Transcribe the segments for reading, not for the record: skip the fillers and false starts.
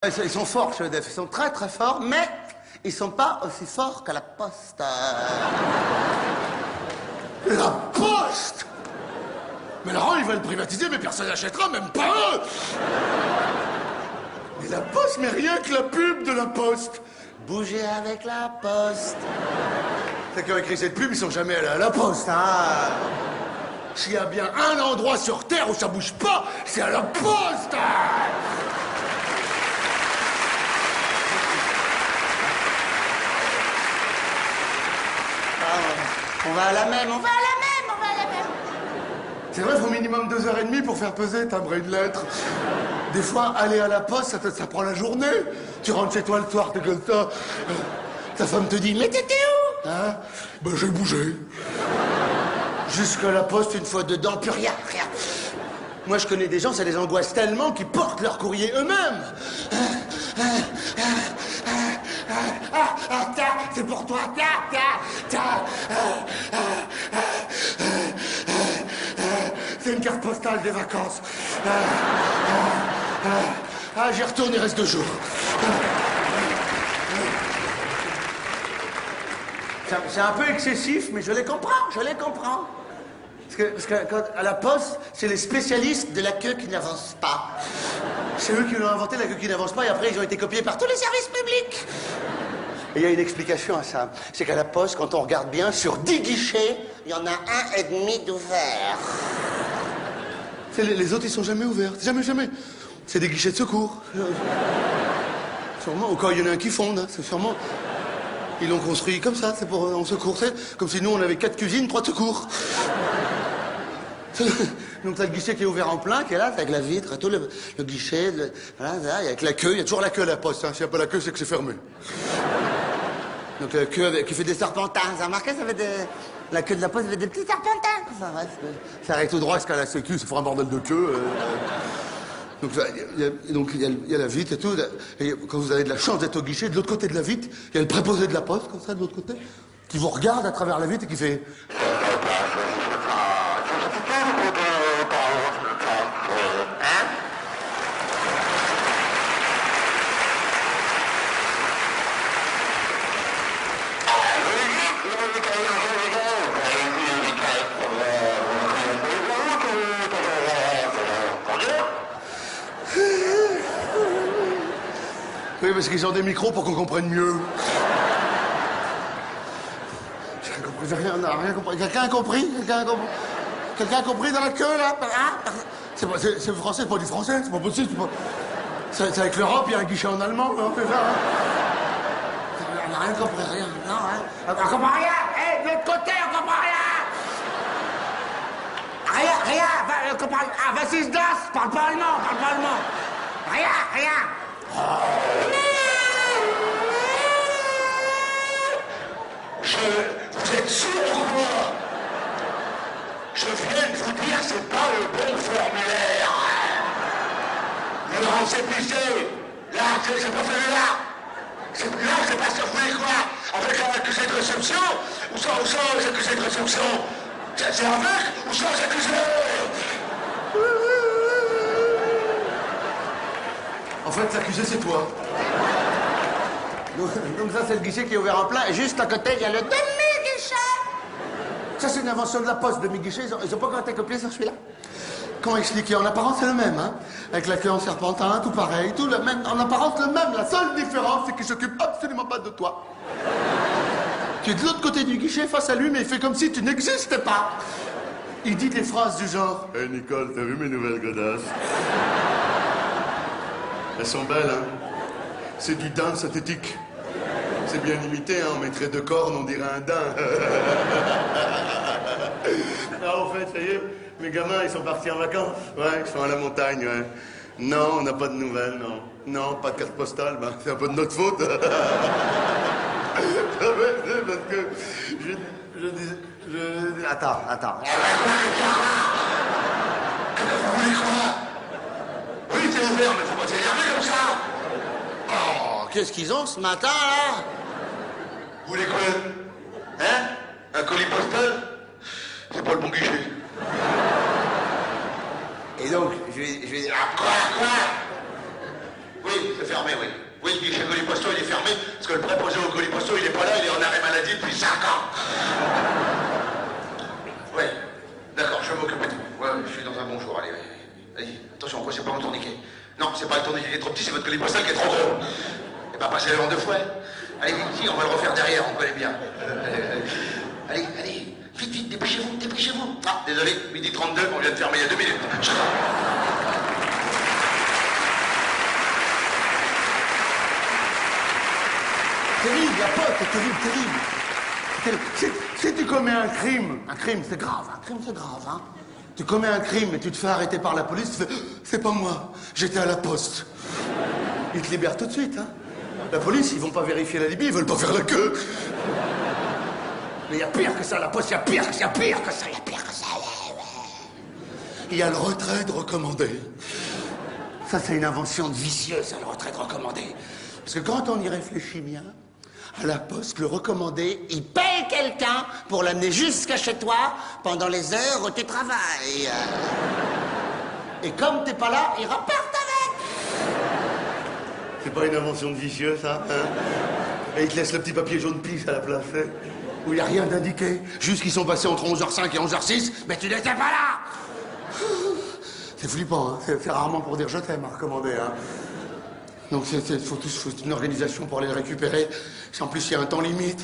Ils sont forts chez EDF, ils sont très très forts, mais ils sont pas aussi forts qu'à la Poste. La Poste! Mais Laurent, ils veulent privatiser, mais personne n'achètera, même pas eux! Mais la Poste, mais rien que la pub de la Poste! Bouger avec la Poste. Ceux qui ont écrit cette pub, ils sont jamais allés à la Poste, hein? S'il y a bien un endroit sur Terre où ça bouge pas, c'est à la Poste! On va à la même, on va à la même, on va à la même. C'est vrai, il faut minimum 2h30 pour faire peser, timbrer une lettre. Des fois, aller à la Poste, ça prend la journée. Tu rentres chez toi le soir, t'es comme ça. Ta femme te dit, mais t'étais où? Hein? Ben, j'ai bougé. Jusqu'à la Poste, une fois dedans, plus rien, rien. Moi, je connais des gens, ça les angoisse tellement qu'ils portent leur courrier eux-mêmes. Tiens, c'est pour toi, tiens. C'est une carte postale des vacances. J'y retourne, il reste 2 jours. C'est un peu excessif, mais je les comprends. Parce que quand, à la Poste, c'est les spécialistes de la queue qui n'avance pas. C'est eux qui l'ont inventé, la queue qui n'avance pas, et après, ils ont été copiés par tous les services publics. Et il y a une explication à ça. C'est qu'à la Poste, quand on regarde bien, sur 10 guichets, il y en a 1,5 d'ouverts. Les autres, ils sont jamais ouverts. Jamais. C'est des guichets de secours. Sûrement, ou quand il y en a un qui fonde, hein, c'est sûrement... Ils l'ont construit comme ça, c'est pour en secours, c'est comme si nous, on avait 4 cuisines, 3 secours. Donc t'as le guichet qui est ouvert en plein, qui est là, avec la vitre, et tout le guichet, voilà, là, avec la queue, il y a toujours la queue à la Poste, hein. S'il n'y a pas la queue, c'est que c'est fermé. Donc la queue qui fait des serpentins, vous avez remarqué, ça fait des... La queue de la Poste fait des petits serpentins. Ça arrive tout droit jusqu'à la sécu, c'est pour un bordel de queue. Donc il y a la vitre et tout. Et quand vous avez de la chance d'être au guichet, de l'autre côté de la vitre, il y a le préposé de la Poste, comme ça, de l'autre côté, qui vous regarde à travers la vitre et qui fait... Oui, parce qu'ils ont des micros pour qu'on comprenne mieux. J'ai rien compris. Quelqu'un a compris? Quelqu'un a compris dans la queue, là? C'est français, c'est pas du français, c'est pas possible. C'est avec l'Europe, il y a un guichet en allemand, là, on fait ça, hein? On n'a rien compris, rien. Non, hein? On comprend rien! Hé, de l'autre côté, on comprend rien! Rien! Vas-y, das! Parle pas allemand! Rien! Vous êtes sûr ou pas? Je viens de vous dire, c'est pas le bon formulaire. Le récépissé, là, c'est pas celui-là. Là, c'est pas ça, vous voulez quoi? Avec un accusé de réception ou sans les accusés de réception? C'est avec ou sans accusé? En fait, l'accusé, c'est toi. Donc ça, c'est le guichet qui est ouvert en plein. Et juste à côté, il y a le demi-guichet. Ça, c'est une invention de la Poste, demi-guichet. Ils ont pas encore été copiés sur celui-là. Comment expliquer? En apparence, c'est le même, hein. Avec la queue en serpentin, tout pareil, tout le même. En apparence, le même. La seule différence, c'est qu'il s'occupe absolument pas de toi. Tu es de l'autre côté du guichet, face à lui, mais il fait comme si tu n'existais pas. Il dit des phrases du genre... Hey Nicole, t'as vu mes nouvelles godasses? Elles sont belles, hein? C'est du daim synthétique. C'est bien limité, hein? On mettrait 2 cornes, on dirait un daim. Ah, en fait, ça y est, mes gamins, ils sont partis en vacances. Ouais, ils sont à la montagne, ouais. Non, on n'a pas de nouvelles, non. Non, pas de carte postale, ben, c'est un peu de notre faute. Parce que je... Attends. Vous voulez quoi? Oui, c'est ouvert, mais faut pas s'énerver comme ça. Oh, qu'est-ce qu'ils ont ce matin, là? Vous voulez quoi? Hein? Un colis postal? C'est pas le bon guichet. Et donc, je vais dire... Quoi? Oui, Oui, c'est fermé, oui. Oui, le guichet colis postaux, il est fermé, parce que le préposé au colis postaux, il est pas là, il est en arrêt maladie depuis 5 ans. Ouais, d'accord, je vais m'occuper de tout. Ouais, je suis dans un bon jour, allez, allez. Attention, quoi, c'est pas mon tourniquet. Non, c'est pas le tourniquet qui est trop petit, c'est votre colis postal qui est trop gros. Et pas passer le vent 2 fois. Allez, vite, on va le refaire derrière, on connaît bien. Allez, allez, vite, vite, dépêchez-vous, dépêchez-vous. Ah, désolé, 12h32, on vient de fermer il y a 2 minutes. Terrible, la pote, c'est terrible, terrible. Si tu commets un crime c'est grave, hein. Tu commets un crime et tu te fais arrêter par la police, tu fais « C'est pas moi, j'étais à la poste ». Ils te libèrent tout de suite, hein. La police, ils vont pas vérifier la Libye, ils veulent pas faire la queue. Mais il y a pire que ça, la poste, il y a pire que ça. Il y a le retrait de recommandé. Ça, c'est une invention de vicieux, ça, le retrait de recommandé. Parce que quand on y réfléchit bien, à la poste, le recommandé, il paye quelqu'un pour l'amener jusqu'à chez toi pendant les heures où tu travailles. Et comme t'es pas là, il repart avec. C'est pas une invention de vicieux, ça, hein? Et il te laisse le petit papier jaune pisse à la place, hein, où il n'y a rien d'indiqué. Juste qu'ils sont passés entre 11h05 et 11h06, mais tu n'étais pas là. C'est flippant, hein? C'est rarement pour dire je t'aime à recommander, hein. Donc faut une organisation pour aller le récupérer. En plus, il y a un temps limite.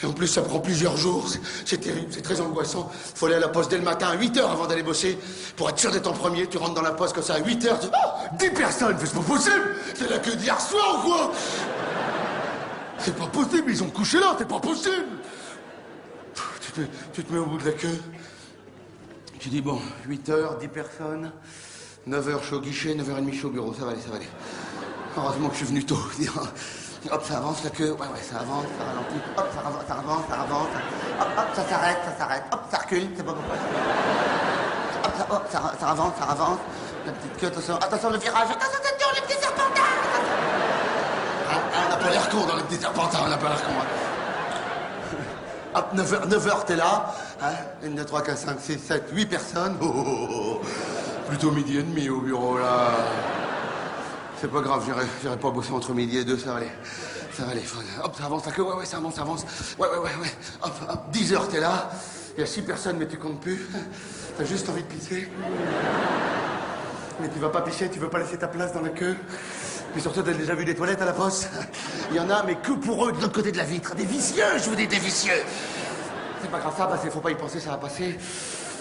Et en plus, ça prend plusieurs jours. C'est terrible, c'est très angoissant. Il faut aller à la poste dès le matin, à 8h avant d'aller bosser. Pour être sûr d'être en premier, tu rentres dans la poste comme ça à 8h. Tu... Oh, 10 personnes, c'est pas possible. C'est la queue d'hier soir ou quoi? C'est pas possible, ils ont couché là, c'est pas possible. Tu te mets au bout de la queue. Tu dis, bon, 8h, 10 personnes. 9h, je suis au guichet, 9h30, je suis au bureau. Ça va aller, ça va aller. Heureusement que je suis venu tôt. Hop, ça avance la queue. Ouais, ça avance, ça ralentit. Hop, ça avance. Hop, ça s'arrête. Hop, ça recule. C'est pas pourquoi. Hop, ça avance. La petite queue, attention, le virage. Attention, les petits serpentins. On n'a pas l'air con dans les petits serpentins, on n'a pas l'air con. Hop, 9h, t'es là. Hein, 1, 2, 3, 4, 5, 6, 7, 8 personnes. Oh. Plutôt 12h30 au bureau, là. C'est pas grave, j'irai pas bosser entre midi et 2, ça va aller. Hop, ça avance la queue, ouais, ça avance. Ouais. Hop, 10h, t'es là. Il y a 6 personnes, mais tu comptes plus. T'as juste envie de pisser. Mais tu vas pas pisser, tu veux pas laisser ta place dans la queue. Puis surtout, t'as déjà vu des toilettes à la poste. Il y en a, mais que pour eux, de l'autre côté de la vitre. Des vicieux, je vous dis, des vicieux. C'est pas grave, ça va passer, faut pas y penser, ça va passer.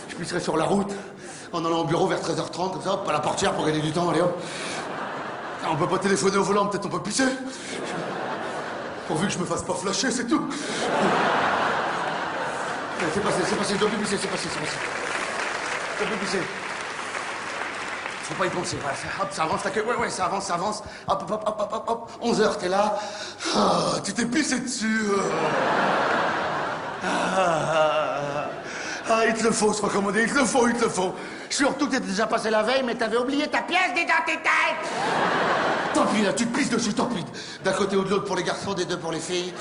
Je pisserai sur la route, en allant au bureau vers 13h30, comme ça, hop, à la portière pour gagner du temps, allez hop. On peut pas téléphoner au volant, peut-être on peut pisser. Pourvu que je me fasse pas flasher, c'est tout. C'est passé, je dois plus pisser, c'est passé. Je dois plus pisser. Faut pas y penser, voilà, hop, ça avance, la queue, ouais, ça avance. Hop. 11h, t'es là. Ah, tu t'es pissé dessus. Ah, il te le faut, se recommander, il te le faut. Surtout que t'étais déjà passé la veille, mais t'avais oublié ta pièce d'identité. Tant pis, là, tu te pisses dessus, tant pis. D'un côté ou de l'autre pour les garçons, des deux pour les filles.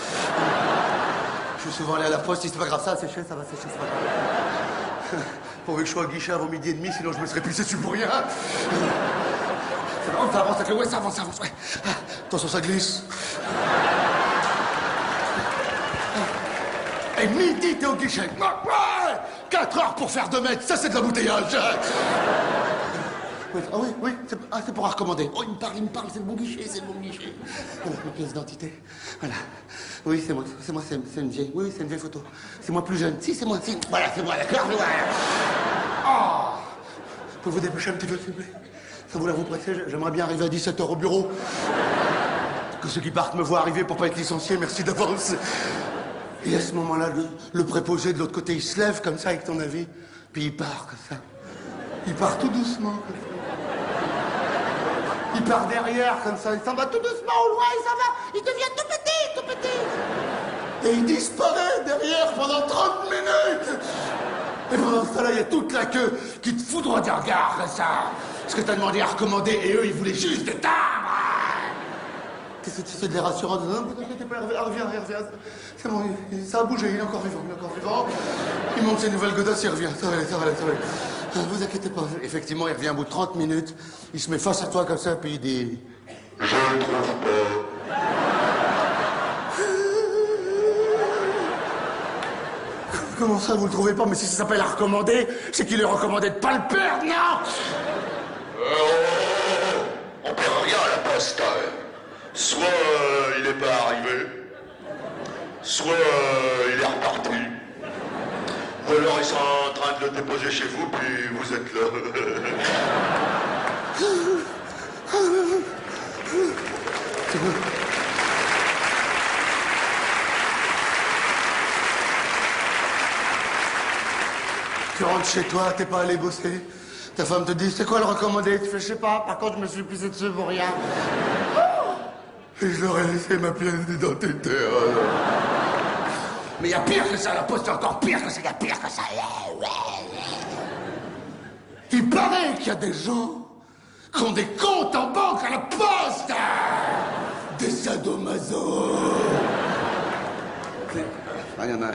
Je suis souvent allé à la poste, c'est pas grave, ça va sécher, c'est pas grave. Pourvu que je sois au guichet avant 12h30, sinon je me serais pissé dessus pour rien. Ça avance, ouais, ça avance, ouais. Attention, ça glisse. Et midi, t'es au guichet. Ouais, 4 heures pour faire 2 mètres, ça c'est de l'embouteillage. Oui, c'est pour recommander. Oh, il me parle, c'est le bon guichet. Voilà, ma pièce d'identité. Voilà. Oui, c'est moi, c'est une vieille. Oui, c'est une vieille photo. C'est moi plus jeune. Si, c'est moi, si. Voilà, c'est moi, d'accord, voilà. Oh, pouvez-vous dépêcher un petit peu, s'il vous plaît? Ça vous la vous pressez? J'aimerais bien arriver à 17h au bureau. Que ceux qui partent me voient arriver pour pas être licenciés, merci d'avance. Et à ce moment-là, le préposé de l'autre côté, il se lève comme ça avec ton avis, puis il part comme ça. Il part tout doucement comme ça. Il part derrière comme ça, il s'en va tout doucement au loin, il s'en va, il devient tout petit. Et il disparaît derrière pendant 30 minutes. Et pendant ce temps-là, il y a toute la queue qui te foudroie des regards comme ça. Parce que t'as demandé à recommander et eux, ils voulaient juste des timbres. Qu'est-ce que tu sais de les rassurants? Non, vous inquiétez pas, il revient. C'est bon, ça a bougé, il est encore vivant. Il monte ses nouvelles godasses, il revient. Ça va aller. Vous inquiétez pas. Effectivement, il revient au bout de 30 minutes. Il se met face à toi comme ça, puis il dit... Je le trouve pas. Comment ça, vous le trouvez pas? Mais si ça s'appelle à recommander, c'est qu'il est recommandé de pas le perdre, non? On perd rien à la poste. Soit il est pas arrivé, soit il est reparti. Ou alors ils sont en train de le déposer chez vous, puis vous êtes là. Tu rentres chez toi, t'es pas allé bosser. Ta femme te dit, c'est quoi le recommandé? Tu fais, je sais pas, par contre, je me suis pissé dessus pour rien. Et je leur ai laissé ma pièce d'identité. Mais y a pire que ça, la poste, encore pire que ça, y a pire que ça. Il paraît qu'il y a des gens qui ont des comptes en banque à la poste. Des sadomaso. Il y en a.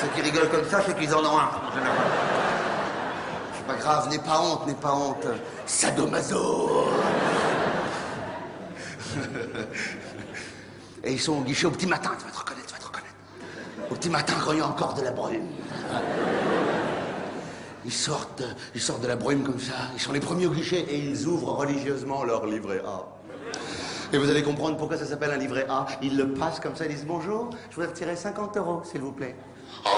Ceux qui rigolent comme ça, c'est qu'ils en ont un. C'est pas grave, n'aie pas honte. Sadomaso. Et ils sont au guichet au petit matin, tu vas te reconnaître. Au petit matin, quand il y a encore de la brume. Ils sortent de la brume comme ça. Ils sont les premiers au guichet et ils ouvrent religieusement leur livret A. Et vous allez comprendre pourquoi ça s'appelle un livret A. Ils le passent comme ça, ils disent bonjour, je voudrais retirer 50 €, s'il vous plaît. Ah,